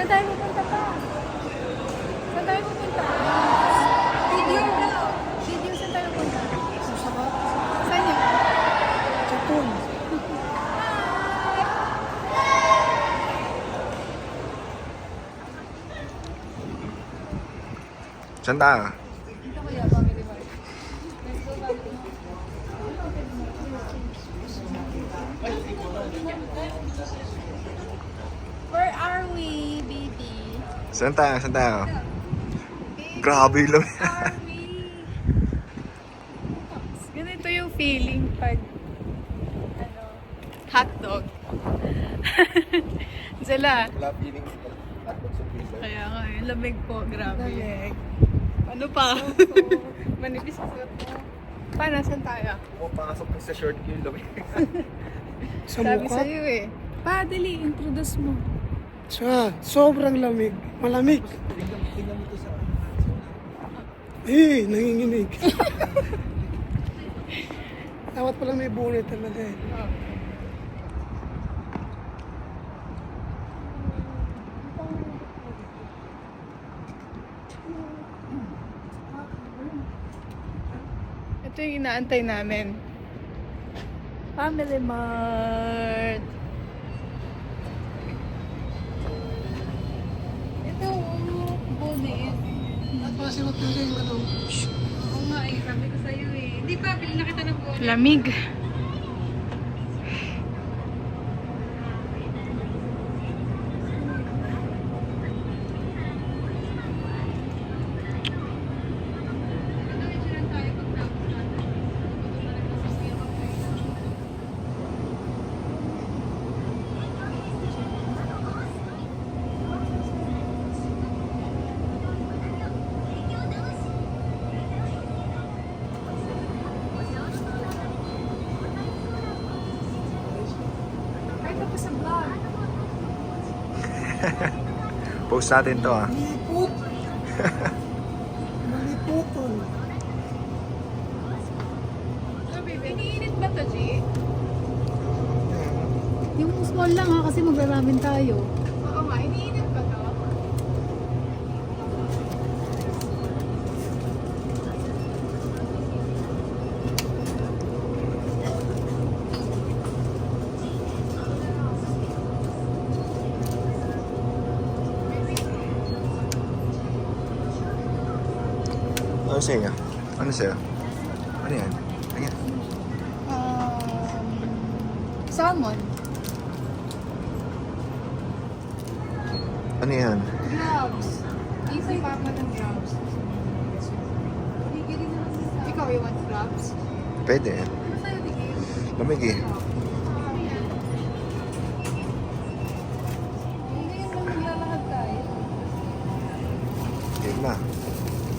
Saan tayo pupunta pa? Saan tayo pupunta? Video daw. Video, saan tayo pupunta? Saan yun? Japon. Saan tayo? Dito kaya, Family Mart. Let's go, Family Mart. Where are we, baby? Saan tayo? Saan tayo? Grabe yung lamig. Are we? Ganito yung feeling pag hotdog. Sila. Wala feeling hotdog sa freezer. Kaya nga, yung lamig po, grabe. Lamig. Ano pa? Manipis ang suot mo. Paano, saan tayo? Pumapasok sa short yung lamig. Sa Sabi mukha. sa'yo eh. Pa, dali, introduce mo. Sobrang lamig. Malamig. Tingnan mo to sa... Nanginginig. Dapat pala may bonnet talaga eh. Ito yung inaantay namin. Family Mart. Ito, bonnet. Napasiwat talaga yung ano. Oo nga eh, sabi ko sa'yo eh. Hindi pa, pili na kita ng bonnet. Lamig. Kahit ako sa vlog. Post natin to ah. Malipot. Maliputon. So baby, iniinit ba to, G? Yung small lang ha, kasi magraramen tayo. Oo nga, iniinit ba to? Ano sa'yo? Ano sa'yo? Ano yan? Ano yan? Salmon. Ano yan? Gloves. Easy pa pa ng gloves. Ikaw, you want gloves? Pwede. Sa'yo, tingin. Lamig eh. Ngayon lang maglalakad tayo. Game na.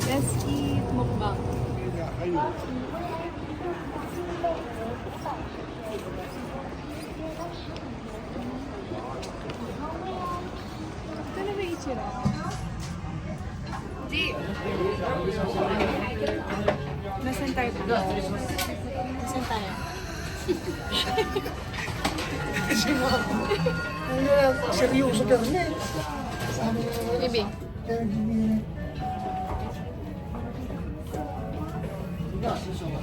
Let's eat mukbang. Ito na ba yung itsura? G! Nasaan tayo? Saan tayo? Kasi mga... Ano yan? Seryoso ka rin eh. Sabi nga naman. Bibi. Kaya